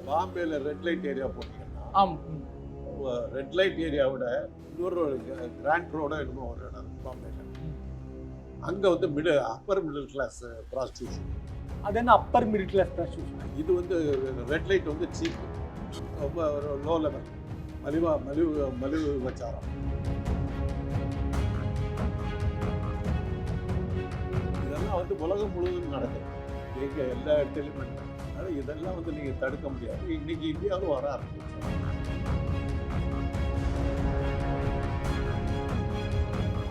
பாம்பேல red light area போனீங்கன்னா ஆம். ரெட் லைட் ஏரியாவோட இன்னொரு கிராண்ட் ரோட என்னமோ ஒரு இடம் இருக்கு பாம்பேல. அங்க வந்து அப்பர் மிடில் கிளாஸ் ப்ராஸ்டியூஷன். அது என்ன அப்பர் மிடில் கிளாஸ் ப்ராஸ்டியூஷன்? இது வந்து ரெட் லைட் வந்து சீப், ரொம்ப ஒரு லோ லெவல் மலிவு விபச்சாரம். இதெல்லாம் வந்து உலகம் முழுவதும் நடக்குது, எங்க எல்லா இடத்துலையுமே நடக்குது. அதனால இதெல்லாம் வந்து நீங்க தடுக்க முடியாது. இன்னைக்கு இந்தியாவில் வர ஆரம்பிச்சு.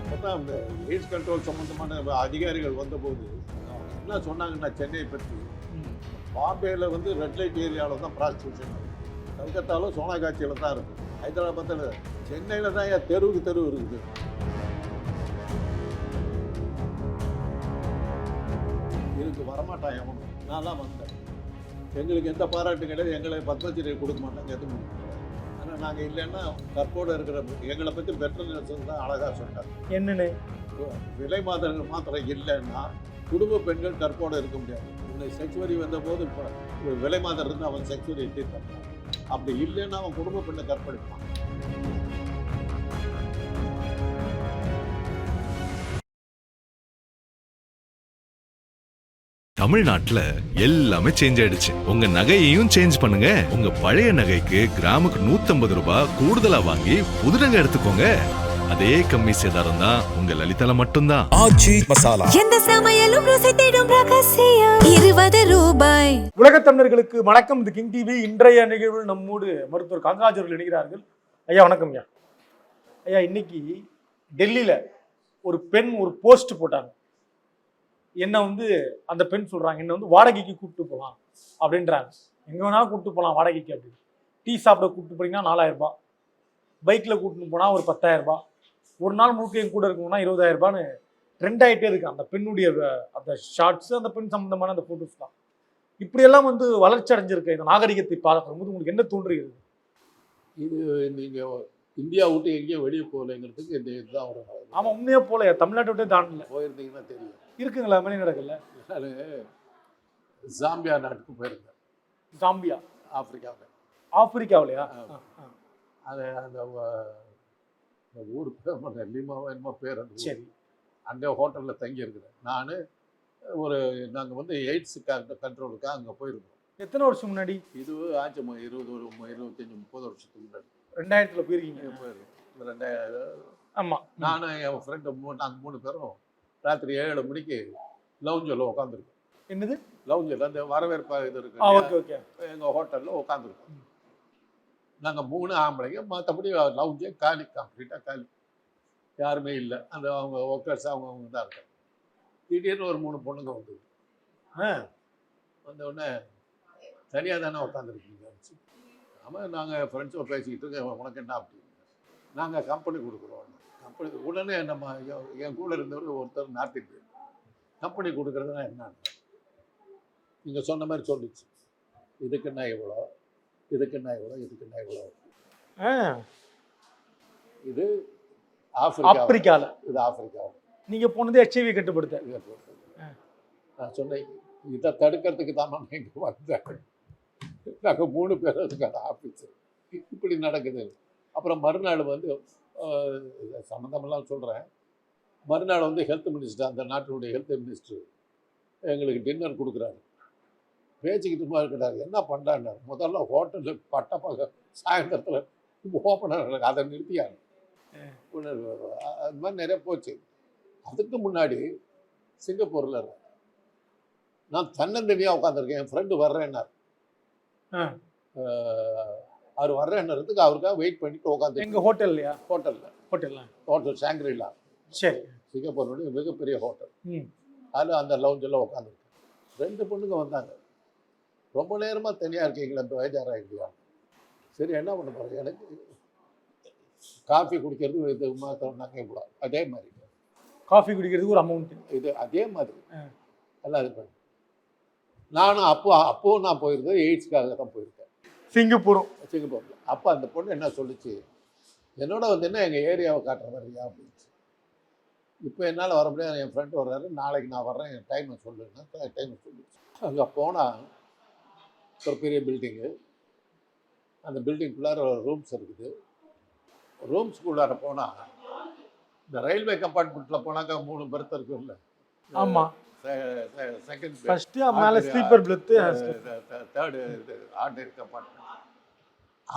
அப்பதான் அந்த எய்ட்ஸ் கண்ட்ரோல் சம்பந்தமான அதிகாரிகள் வந்தபோது என்ன சொன்னாங்கன்னா, சென்னையை பற்றி பாம்பேல வந்து ரெட் லைட் ஏரியாவில் தான் ப்ராஸ்டியூஷன், கல்கத்தாவில் சோனாகாட்சியில் தான் இருக்குது, ஹைதராபாத்தில், சென்னையில் தான் ஏன் தெருவுக்கு தெருவு இருக்குது. இதுக்கு வரமாட்டான் எவனும். நான்லாம் வந்தேன், எங்களுக்கு எந்த பாராட்டும் கிடையாது, எங்களை பத்மஸ்ரீ கொடுக்க மாட்டாங்க, எதுவும் கொடுக்க மாட்டாங்க. ஆனால் நாங்கள் இல்லைன்னா கற்போடு இருக்கிற எங்களை பற்றி பெட்டர் நியூஸ் தான் அழகாக சொன்னார். என்னன்னு? விலை மாத்திரம் இல்லைன்னா குடும்ப பெண்கள் கற்போடு இருக்க முடியாது. இந்த செக்ஸ் வரி வந்த போது இப்போ விலை மாதம் இருந்து அவன் செக்ஸ் வரி எட்டி தரணும். அப்படி இல்லைன்னா அவன் குடும்ப பெண்ணை கற்பழிப்பான். தமிழ்நாட்டுல எல்லாமே சேஞ்ச் ஆயிடுச்சு. உங்க நகையையும் சேஞ்ச் பண்ணுங்க. உங்க பழைய நகைக்கு கிராமுக்கு 150 ரூபாய் கூடுதலா வாங்கி புது நகை எடுத்துக்கோங்க. அதே கம்மி சேதாரம் தான் உங்க லலிதால மட்டும்தான். ஆச்சி மசாலா, எந்த சமையலும் ருசி தேடும் ரகசியம் 20 ரூபாய். உலக தமிழர்களுக்கு வணக்கம். இது கிங் டிவி. இன்றைய நிகழ்வில் நம்மோடு மருத்துவர் காங்கராஜ் அவர்கள் இணைகிறார்கள். ஐயா வணக்கம். ஐயா, இன்னைக்கு டெல்லியில ஒரு பெண் ஒரு போஸ்ட் போட்டாங்க. என்ன வந்து அந்த பெண் சொல்றாங்க, என்ன வந்து வாடகைக்கு கூப்பிட்டு போகலாம் அப்படின்றாங்க. எங்க வேணாலும் கூப்பிட்டு போகலாம் வாடகைக்கு அப்படின்னு. டீ சாப்பிட கூப்பிட்டு போனீங்கன்னா 4000 ரூபாய், பைக்கில் கூப்பிட்டு போனால் ஒரு 10,000 ரூபாய், ஒரு நாள் முழுக்க என் கூட இருக்கணும்னா 20,000 ரூபான்னு ட்ரெண்ட் ஆகிட்டே இருக்கு அந்த பெண்ணுடைய அந்த ஷார்ட்ஸு, அந்த பெண் சம்பந்தமான அந்த ஃபோட்டோஸ் தான். இப்படியெல்லாம் வந்து வளர்ச்சி அடைஞ்சிருக்க இந்த நாகரிகத்தை பார்க்கும்போது உங்களுக்கு என்ன தோன்றுகிறது? இது நீங்கள் இந்தியா விட்டு எங்கேயும் வெளியே போகலைங்கிறதுக்கு இந்த இதுதான் ஒரு. ஆமாம், உண்மையாக போகலையா? தமிழ்நாட்டை விட்டே தாண்டல. போயிருந்தீங்கன்னா தெரியும். இருக்குங்களா? மணி நடக்கல. நான் ஜாம்பியா நாட்டுக்கு போயிருந்தேன். ஜாம்பியா? ஆப்பிரிக்காவில். ஆப்பிரிக்காவிலையா? அது அந்த ஊர் பேர் லிமாவோ என்னமோ பேர். அந்த சரி. அங்கே ஹோட்டலில் தங்கியிருக்கிறேன் நான். நாங்கள் வந்து எய்ட்ஸ் கண்ட்ரோலுக்காக அங்கே போயிருக்கோம். எத்தனை வருஷம் முன்னாடி? இது ஆச்சு 25-30 வருஷத்துக்கு முன்னாடி. 2000 போயிருக்கீங்க? போயிருக்கோம். 2000. ஆமாம். நானும் என் ஃப்ரெண்டு நாங்கள் 3 பேரும் ராத்திரி 7 மணிக்கு லவுஞ்சில் உட்காந்துருக்கோம். என்னது லவுஞ்சில்? அந்த வரவேற்பு இது இருக்கு. Okay okay. எங்கள் ஹோட்டலில் உட்காந்துருக்கோம். நாங்கள் 3 ஆம்பளைங்க, மற்றபடி லவுஞ்சே காலி, கம்ப்ளீட்டாக காலி, யாருமே இல்லை. அந்த அவங்க ஒர்க்கர்ஸ் அவங்க தான் இருக்காங்க. திடீர்னு ஒரு 3 பொண்ணுங்க வந்தது. வந்தவுடனே தனியாக தானே உட்காந்துருக்கீங்க? ஆமாம், நாங்கள் ஃப்ரெண்ட்ஸோட பேசிக்கிட்டு இருக்கோம். உனக்கு என்ன அப்படின்னு. நாங்கள் கம்பெனி கொடுக்குறோம். கம்பெனி உடனே நம்ம என் கூட இருந்தவர் ஒருத்தர் நார்த் இந்தியன். கம்பெனி கொடுக்குறதுனா என்னன்னு நீங்கள் சொன்ன மாதிரி சொல்லிச்சு. இதுக்குன்னா எவ்வளோ, இதுக்குன்னா எவ்வளோ, இதுக்குன்னா எவ்வளோ. இது ஆப்பிரிக்காவில். இது ஆப்பிரிக்காவில். நீங்கள் போனது HIV கட்டுப்படுத்த. நான் சொன்னேன், இதை தடுக்கிறதுக்கு தான் நான் இங்கே வந்தேன். நாங்கள் 3 பேர் அதுக்கான ஆஃபீஸு. இப்படி நடக்குது. அப்புறம் மறுநாள் வந்து சம்மந்தமெல்லாம் சொல்கிறேன். மறுநாள் வந்து ஹெல்த் மினிஸ்டர், அந்த நாட்டினுடைய ஹெல்த் மினிஸ்டர் எங்களுக்கு டின்னர் கொடுக்குறாரு. பேச்சுக்கிட்டு இருக்கிறாரு. என்ன பண்ணுறாங்க, முதல்ல ஹோட்டலில் பட்ட சாயந்தரத்தில் ஓப்பனர் அதை நிறுத்தியாங்க. அது மாதிரி நிறைய போச்சு. அதுக்கு முன்னாடி சிங்கப்பூரில் இருக்கேன். நான் தன்னந்தனியாக உட்காந்துருக்கேன். என் ஃப்ரெண்டு வர்றேன்னார். அவர் வர்றேன்னதுக்கு அவருக்காக வெயிட் பண்ணிட்டு உட்காந்து. எங்கள் ஹோட்டல்லையா? ஹோட்டல் ஷாங்க்ரிலா. சரி. சிங்கப்பூருடைய மிகப்பெரிய ஹோட்டல். அதில் அந்த லவுஞ்சில் உட்காந்துருக்கேன். 2 பொண்ணுங்க வந்தாங்க. ரொம்ப நேரமாக தனியாக இருக்கீங்களா, இப்போ வேஜாராக இல்லையா? சரி, என்ன பண்ண போகிறேன், எனக்கு காஃபி குடிக்கிறது இது மாத்திரம் இவ்வளோ. அதே மாதிரி காஃபி குடிக்கிறதுக்கு ஒரு அமௌண்ட் இது அதே மாதிரி எல்லாம் இது பண்ணி. நானும் அப்போவும் நான் போயிருந்தேன், எய்ட்ஸ்க்காக தான் போயிருக்கேன். சிங்கப்பூரில். அப்போ அந்த பொண்ணு என்ன சொல்லிச்சு, என்னோட வந்து என்ன எங்கள் ஏரியாவை காட்டுற மாதிரியா அப்படின்னு. இப்போ என்னால் வர முடியாது, என் ஃப்ரெண்டு வர்றாரு, நாளைக்கு நான் வர்றேன், என் டைமை சொல்லுன்னா டைமை சொல்லிச்சு. அங்கே போனால் ஒரு பெரிய பில்டிங்கு, அந்த பில்டிங்குள்ளார ரூம்ஸ் இருக்குது. ரூம்ஸ்குள்ளார போனால் இந்த ரயில்வே கம்பார்ட்மெண்ட்டில் போனாக்கா 3 பெர்த் இருக்கும்ல. ஆமா, செகண்ட் ஃபர்ஸ்ட் மேல ஸ்லீப்பர் பெர்த், தேர்டு இது ஆர்டினரி கம்பார்ட்மெண்ட்.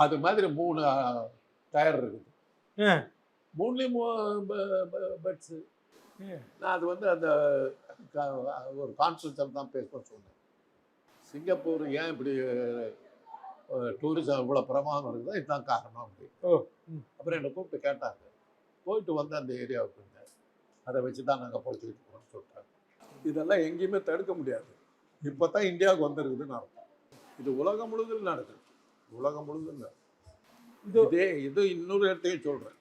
அது மாதிரி 3 டயர் இருக்குது. 3லேயும் பெட்ஸு. நான் அது வந்து அந்த ஒரு கான்ஃபரன்ஸில் தான் பேச சொன்னேன். சிங்கப்பூர் ஏன் இப்படி டூரிசம் இவ்வளோ பிரமாதம் இருக்குதோ இதுதான் காரணம் அப்படி. அப்புறம் என்னை கூப்பிட்டு கேட்டாங்க. போயிட்டு வந்து அந்த ஏரியாவுக்கு இருந்தேன். அதை வச்சு தான் நாங்கள் பொறுத்துக்கிட்டு போகிறோம்னு சொல்லிட்டாங்க. இதெல்லாம் எங்கேயுமே தடுக்க முடியாது. இப்போ தான் இந்தியாவுக்கு வந்துருக்குதுன்னு அர்த்தம். இது உலகம் முழுவதும் நடக்குது. உலகம் முழுவதும் இது இன்னொரு இடத்தையும் சொல்கிறேன்.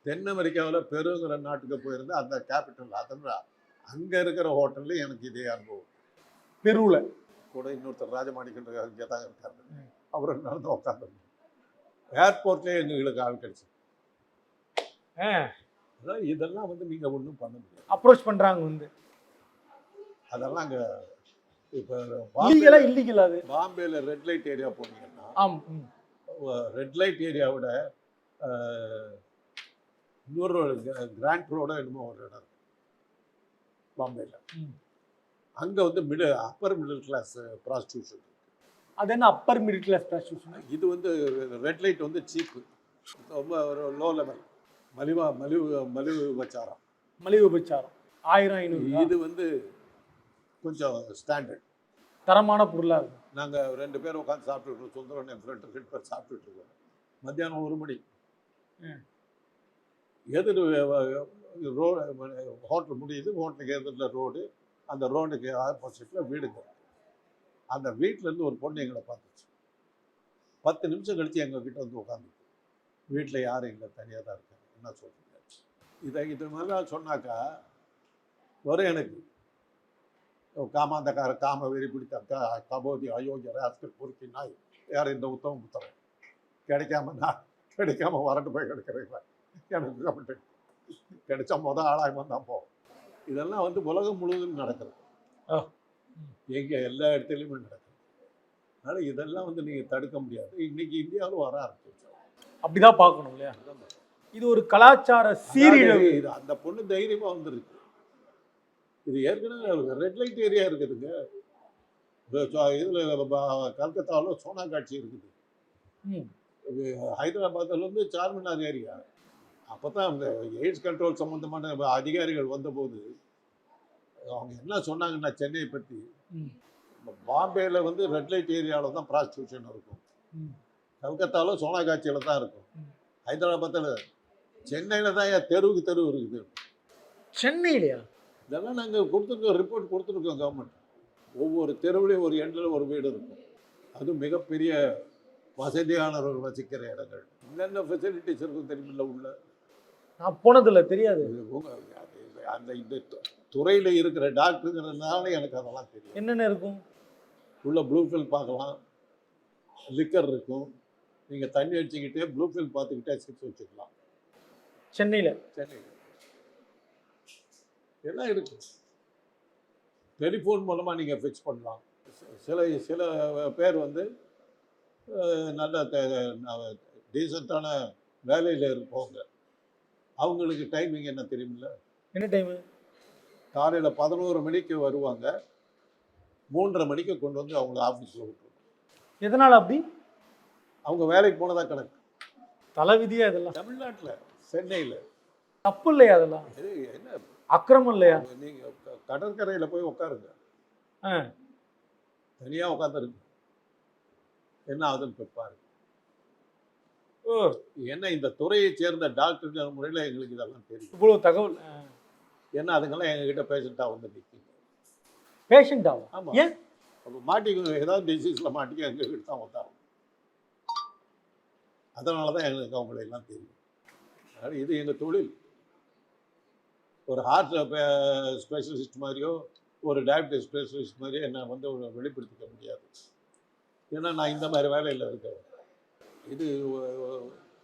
தென் அமெரிக்காவில் பெருங்கிற நாட்டுக்கு போயிருந்தேன். அந்த கேபிட்டல் அதனால் அங்கே இருக்கிற ஹோட்டல்லையும் எனக்கு இதே அனுபவம். பெருவில் கூட இன்னொருத்தர் ராஜமாணிக்கன்ற இங்கே தான் இருக்காரு. அப்புறம் நடந்து உட்காந்துருந்தோம். ஏர்போர்ட்லேயே எங்களுக்கு ஆள் கிடைச்சி. இதெல்லாம் வந்து நீங்கள் ஒன்றும் பண்ண முடியாது. அப்ரோச் பண்ணுறாங்க வந்து. அதெல்லாம் அங்கே இப்போ இல்லீகலா அது. பாம்பேல ரெட் லைட் ஏரியா போனீங்கன்னா, ரெட் லைட் ஏரியாவோட இன்னொரு கிராண்ட் ரோட என்னமோ ஒரு இடம் இருக்கு பாம்பேல. அங்கே வந்து அப்பர் மிடில் கிளாஸ் ப்ராஸ்டியூஷன். அது என்ன அப்பர் மிடில் கிளாஸ் ப்ராஸ்டியூஷன்? இது வந்து ரெட் லைட் வந்து சீப்பு, ரொம்ப ஒரு லோ லெவல் மலிவு விபச்சாரம். 1000-500. இது வந்து கொஞ்சம் ஸ்டாண்டர்ட் தரமான பொருளாக இருக்கும். நாங்கள் 2 பேர் உட்காந்து சாப்பிட்டுருக்கோம். சுந்தரம் என் ஃப்ரெண்டு 2 பேர் சாப்பிட்டுட்டு இருக்கோம். மத்தியானம் 1 மணி. எதிர் ரோடு ஹோட்டல் முடியுது. ஹோட்டலுக்கு எதிரில் ரோடு. அந்த ரோடுக்கு ஆப்போசிட்டில் வீடுங்க. அந்த வீட்டிலேருந்து ஒரு பொண்ணு எங்களை பார்த்துச்சு. 10 நிமிஷம் கழித்து எங்ககிட்ட வந்து உட்காந்து, வீட்டில் யாரும் இல்லை, தனியாக தான் இருக்காங்க, என்ன சொல்கிறீங்க? இது மாதிரிலாம் சொன்னாக்கா வரும் எனக்கு காமாந்தக்கார காம வெறி பிடித்த கபோதி அயோக்கிய ராஸ்கல் பொறுக்கி நாய் யார் இந்த உத்தம புத்தகம் கிடைக்காம வரட்டு போய் கிடைக்கிறீங்களா? எனக்கு கப்பட்டு கிடைச்சா ஆளாக வந்தால் போகும். இதெல்லாம் வந்து உலகம் முழுவதும் நடக்குது. எங்கே எல்லா இடத்துலையுமே நடக்குது. அதனால் இதெல்லாம் வந்து நீங்கள் தடுக்க முடியாது. இன்னைக்கு இந்தியாவில் வர ஆரம்பிச்சு. அப்படிதான் பார்க்கணும் இல்லையா? இது ஒரு கலாச்சார சீரழிவு. இது அந்த பொண்ணு தைரியமாக வந்துருக்கு. இது ஏற்கனவே ரெட் லைட் ஏரியா இருக்குதுங்க. இதில் கல்கத்தாவில் சோனா காட்சி இருக்குது. ஹைதராபாத்தில் வந்து சார்மினார் ஏரியா. அப்போ தான் அந்த எய்ட்ஸ் கண்ட்ரோல் சம்மந்தமான அதிகாரிகள் வந்தபோது அவங்க என்ன சொன்னாங்கன்னா, சென்னையை பற்றி, பாம்பேயில் வந்து ரெட் லைட் ஏரியாவில் தான் ப்ராஸ்டியூஷன் இருக்கும், கல்கத்தாவில் சோனா காட்சியில் தான் இருக்கும், ஹைதராபாத்தில் சென்னையில் தான் தெருவுக்கு தெருவு இருக்குது. சென்னையிலையா? இதெல்லாம் நாங்கள் கொடுத்துருக்கோம், ரிப்போர்ட் கொடுத்துருக்கோம் கவர்மெண்ட். ஒவ்வொரு தெருவுலையும் ஒரு எண்டில் ஒரு வீடு இருக்கும். அதுவும் மிகப்பெரிய வசதியானவர்கள் வசிக்கிற இடங்கள். என்னென்ன ஃபெசிலிட்டிஸ் இருக்கும் தெரியுமில்ல உள்ள? நான் போனதில்லை, தெரியாது. அந்த இந்த துறையில் இருக்கிற டாக்டருங்கிறதுனால எனக்கு அதெல்லாம் தெரியும். என்னென்ன இருக்கும் உள்ள? ப்ளூ ஃபில் பார்க்கலாம், லிக்கர் இருக்கும். நீங்கள் தண்ணி அடிச்சுக்கிட்டே ப்ளூ ஃபில் பார்த்துக்கிட்டே சிக்ஸ் வச்சுக்கலாம். சென்னையில் எல்லாம் இருக்கு. டெலிஃபோன் மூலமாக நீங்கள் ஃபிக்ஸ் பண்ணலாம். சில பேர் வந்து நல்ல டீசெண்டான வேலையில் இருப்பவங்க. அவங்களுக்கு டைமிங் என்ன தெரியுமில்ல? என்ன டைமு? காலையில் 11 மணிக்கு வருவாங்க, 3:30 மணிக்கு கொண்டு வந்து அவங்க ஆஃபீஸில் விட்டுருவாங்க. எதனால் அப்படி? அவங்க வேலைக்கு போனதா கணக்கு. தலைவிதியா இதெல்லாம்? தமிழ்நாட்டில், சென்னையில் தப்பு இல்லையா அதெல்லாம்? இது என்ன அக்கிரமம் இல்லையா? நீங்கள் கடற்கரையில் போய் உட்காருங்க, தனியாக உட்காந்துருங்க, என்ன ஆகுதுன்னு கேட்பாரு. ஏன்னா இந்த துறையை சேர்ந்த டாக்டர்கள் முறையில் எங்களுக்கு இதெல்லாம் தெரியும். இவ்வளோ தகவல். ஏன்னா அதுங்கெல்லாம் எங்ககிட்ட பேஷண்ட்டாக வந்து நிற்கிங்க. பேஷண்ட்டாக? ஆமாம். ஏன்? அப்போ மாட்டிக்க, ஏதாவது டிசீஸில் மாட்டிக்க எங்ககிட்ட தான் வந்தாங்க. அதனால தான் எங்களுக்கு அவங்களெல்லாம் தெரியும். அதனால் இது எங்கள் தொழில். ஒரு ஹார்ட் ஸ்பெஷலிஸ்ட் மாதிரியோ ஒரு டயபிட்டிஸ் ஸ்பெஷலிஸ்ட் மாதிரியோ என்னை வந்து வெளிப்படுத்திக்க முடியாது. ஏன்னா நான் இந்த மாதிரி வேலையில் இருக்கேன்.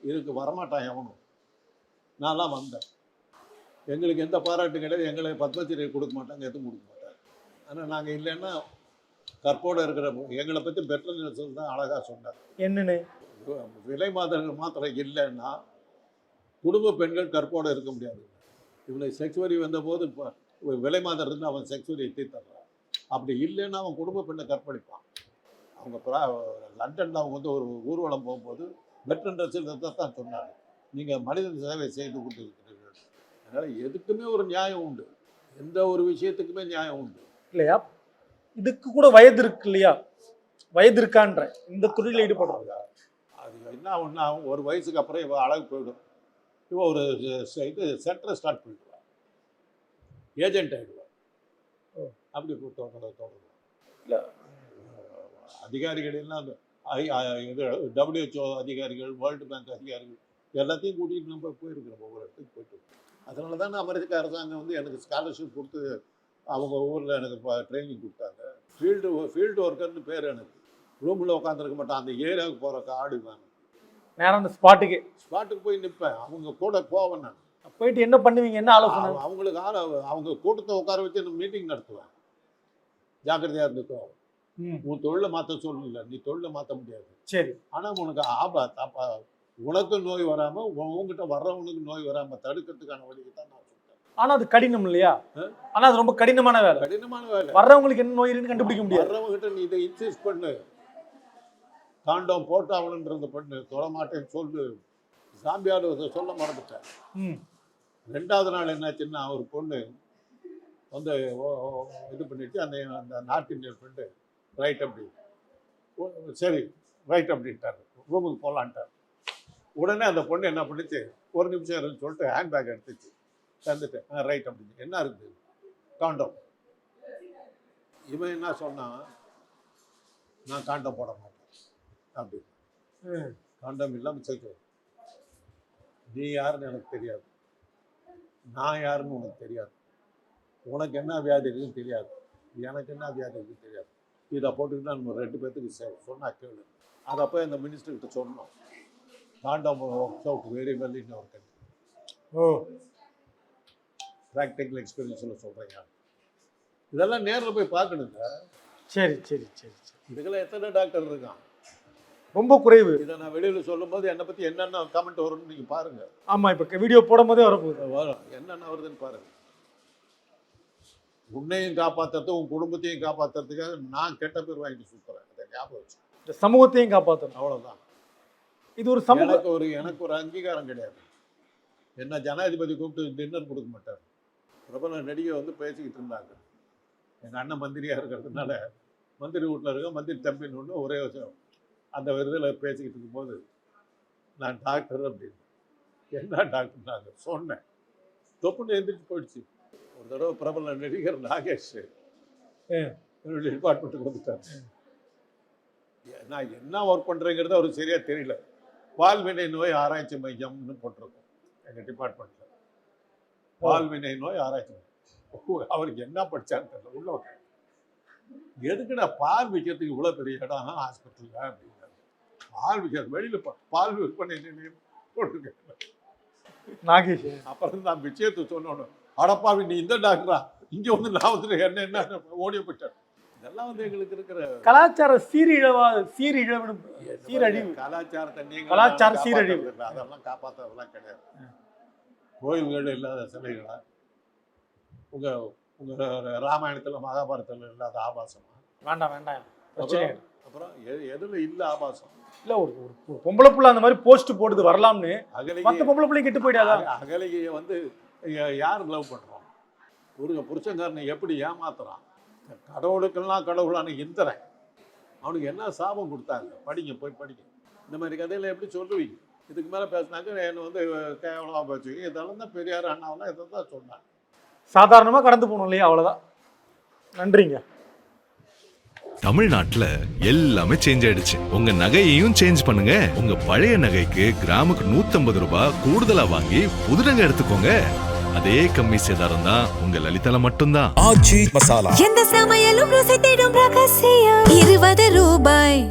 இதுக்கு வரமாட்டான் எவனும். நான்லாம் வந்தேன். எங்களுக்கு எந்த பாராட்டும் கிடையாது. எங்களை பத்மஸ்ரீ கொடுக்க மாட்டாங்க, எதுவும் கொடுக்க மாட்டாங்க. ஆனால் நாங்கள் இல்லைன்னா கற்போட இருக்கிற எங்களை பற்றி பெட்டர் நெல்சன் தான் அழகாக சொன்னார். என்னன்னு? விலை மாத்திரம் இல்லைன்னா குடும்ப பெண்கள் கற்போட இருக்க முடியாது. இவனை செக்ஸ்வரி வந்தபோது இப்போ விலை மாதம் இருந்து அவன் செக்ஸ்வரியை தீர்த்தறான். அப்படி இல்லைன்னா அவன் குடும்ப பெண்ணை கற்பழிப்பான். அவங்க லண்டனில் அவங்க வந்து ஒரு ஊர்வலம் போகும்போது பெட்டர் நெல்சன் தான் சொன்னாங்க, நீங்கள் மனித சேவை செய்து கொண்டு இருக்கிறீர்கள். அதனால் எதுக்குமே ஒரு நியாயம் உண்டு, எந்த ஒரு விஷயத்துக்குமே நியாயம் உண்டு இல்லையா? இதுக்கு கூட வயது இருக்கு இல்லையா? வயது இருக்கான்ற இந்த தொழிலில் ஈடுபடுறாங்க. அது என்ன ஒன்றா ஒரு வயசுக்கு அப்புறம் இவன் அழகு போயிடும். இவன் ஒரு இது சென்டரை ஸ்டார்ட் பண்ணிடுவான், ஏஜென்ட் ஆகிடுவான். அப்படி தொடரும். இல்லை அதிகாரிகள் எல்லாம் இது WHO அதிகாரிகள், வேர்ல்டு பேங்க் அதிகாரிகள் எல்லாத்தையும் கூட்டிகிட்டு நம்ம போயிருக்கிறோம், ஒவ்வொரு இடத்துக்கு போயிட்டு. அதனால தான் அமெரிக்க அரசாங்கம் வந்து எனக்கு ஸ்காலர்ஷிப் கொடுத்து அவங்க ஊரில் எனக்கு ட்ரைனிங் கொடுத்தாங்க. ஃபீல்டு ஒர்க்கர்னு பேர். எனக்கு ரூமில் உட்காந்துருக்க மாட்டேன், அந்த ஏரியாவுக்கு போகிறக்கு ஆடுவேன். நேரம் அந்த ஸ்பாட்டுக்கு போய் நிற்பேன், அவங்க கூட போவேன். நான் போயிட்டு என்ன பண்ணுவீங்க, என்ன ஆலோசனை? அவங்களுக்கு அவங்க கூட்டத்தை உட்கார வச்சு மீட்டிங் நடத்துவேன். ஜாக்கிரதையாக இருந்துக்கோ, உன் தொழிலை மாற்ற சொல்லல, நீ தொழிலை மாற்ற முடியாது. சரி. ஆனால் உனக்கு ஆபத்து, உனக்கு நோய் வராமல் உங்ககிட்ட வர்றவனுக்கு நோய் வராமல் தடுக்கிறதுக்கான வழியை தான் நான் சொல்றேன். ஆனால் அது கடினம் இல்லையா? ஆனால் அது ரொம்ப கடினமான வேலை. வர்றவங்களுக்கு என்ன நோய் இருக்குன்னு கண்டுபிடிக்க முடியாது. வர்றவங்ககிட்ட நீ இதை இன்சிஸ்ட் பண்ணு, காண்டம் போட்டாவணுன்றது பண்ணு, தொட மாட்டேன்னு சொல்லு. சாம்பியார் சொல்ல மறந்துட்டேன். 2வது நாள் என்னாச்சுன்னா ஒரு பொண்ணு வந்து இது பண்ணிட்டு அந்த நார்த் இந்தியன் ஃப்ரெண்டு ரைட் அப்படி, சரி ரைட் அப்படின்ட்டார், ரூமுக்கு போகலான்ட்டார். உடனே அந்த பொண்ணு என்ன பண்ணிச்சு, ஒரு நிமிஷம் இருக்குன்னு சொல்லிட்டு ஹேண்ட்பேக் எடுத்துச்சு, தந்துட்டேன். ரைட் அப்படின்னு. என்ன இருக்குது? காண்டம். இவன் என்ன சொன்னான், நான் காண்டம் போட மாட்டேன் அப்படி. காண்டம் இல்லாமல் சேர்க்க, நீ யாருன்னு எனக்கு தெரியாது, நான் யாருன்னு உனக்கு தெரியாது, உனக்கு என்ன வியாதி இருக்குன்னு தெரியாது, எனக்கு என்ன வியாதி இருக்குன்னு தெரியாது, இதை போட்டுக்கிட்டு நம்ம 2 பேர்த்துக்கு சொன்னா கேளு. அதை அப்போ இந்த மினிஸ்டர்கிட்ட சொன்னோம். Condom works out very well in our country. Practical எக்ஸ்பீரியன்ஸில் சொல்கிறீங்க. இதெல்லாம் நேரில் போய் பார்க்கணுங்க. சரி சரி சரி சரி. இதுக்கெல்லாம் எத்தனை டாக்டர் இருக்கான்? ரொம்ப குறைவு. இதை நான் வெளியில் சொல்லும்போது என்னை பற்றி என்னென்ன கமெண்ட் வரும்னு நீங்கள் பாருங்கள். ஆமாம், இப்போ வீடியோ போடும் போதே வரப்போகுது. வரும், என்னென்ன வருதுன்னு பாருங்கள். உன்னையும் காப்பாற்றுறது, உன் குடும்பத்தையும் காப்பாற்றுறதுக்காக நான் கெட்ட பேர் வாங்கிட்டு சுற்றுறேன். அதை ஞாபகம் வச்சு இந்த சமூகத்தையும் காப்பாற்றணும், அவ்வளோதான். இது ஒரு எனக்கு ஒரு அங்கீகாரம் கிடையாது. என்ன ஜனாதிபதி கூப்பிட்டு டின்னர் கொடுக்க மாட்டார். பிரபல நடிகை வந்து பேசிக்கிட்டு இருந்தாங்க. எங்கள் அண்ணன் மந்திரியாக இருக்கிறதுனால மந்திரி வீட்டில் இருக்க மந்திரி தம்பின்னு ஒன்று ஒரே விஷயம் அந்த விருதில் பேசிக்கிட்டு இருக்கும்போது நான் டாக்டர் அப்படின்னு, என்ன டாக்டர் நாங்கள் சொன்னேன், தொப்புன்னு எழுந்திரிச்சு போயிடுச்சு. ஒரு தடவை பிரபல நடிகர் நாகேஷ் என்னுடைய டிபார்ட்மெண்ட்டுக்கு வந்துட்டார். நான் என்ன ஒர்க் பண்ணுறேங்கிறது அவருக்கு சரியாக தெரியல. பால்வினை நோய் ஆராய்ச்சி மையம்னு போட்டிருக்கோம் எங்கள் டிபார்ட்மெண்ட்டில். பால்வினை நோய் ஆராய்ச்சி மையம். அவருக்கு என்ன படித்தான்னு தெரியல. உள்ள எதுக்குடா பால் விற்கிறதுக்கு இவ்வளோ பெரிய இடம் ஹாஸ்பிட்டலில் அப்படிங்கிறாரு. பால் விற்கிறது வெளியில் பால் விற்பனை போட்டிருக்கேன் நாகேஷ். அப்புறம் நான் விஷயத்தை சொன்னோன்னு, அடப்பாவி நீ இந்த டாக்டரா, இங்கே வந்து நான் வந்து என்ன ஓடிய போயிட்டேன். இதெல்லாம் வந்து எங்களுக்கு இருக்கிற கலாச்சார சீரழிவு. கலாச்சார சீரழிவு அதெல்லாம் காப்பாற்றுறதெல்லாம் கிடையாது. கோயில்கள் இல்லாத சிலைகளா, உங்க ராமாயணத்துல மகாபாரதத்தில் இல்லாத ஆபாசமா? வேண்டாம். அப்புறம் எதுல இல்ல ஆபாசம் இல்ல? ஒரு பொம்பளை புள்ள அந்த மாதிரி போஸ்ட் போடுது வரலாம்னு, மற்ற பொம்பளை பிள்ளைங்க கெட்டு போயிடாதா? அகலிகையை வந்து யார் லவ் பண்றோம்? ஒரு புருஷங்காரனை எப்படி ஏமாத்துறான்? கடவுளுக்கெல்லாம் கடவுளான இந்திரன் அவனுக்கு என்ன சாபம் கொடுத்தாங்க? போய் படிங்க. இந்த மாதிரி கதையில எப்படி சொல்லுவீங்க? இதுக்கு மேலே பேசினாக்க என்னை வந்து கேவலமாக பேசுவீங்க. இதெல்லாம் தான் பெரியார் அண்ணாவெல்லாம் இதை தான் சொன்னாங்க. சாதாரணமாக கடந்து போகணும் இல்லையா? அவ்வளோதான். நன்றிங்க. தமிழ்நாட்டுல எல்லாமே சேஞ்ச் ஆயிடுச்சு. உங்க நகையையும் சேஞ்ச் பண்ணுங்க. உங்க பழைய நகைக்கு கிராமுக்கு 150 ரூபாய் கூடுதலா வாங்கி புது நகை எடுத்துக்கோங்க. அதே கம்மி சேதாரம் தான் உங்க லலிதால மட்டும்தான். ஆச்சி மசாலா. எந்த சமையலும் ருசி தேடும் ரகசியம் 20 ரூபாய்.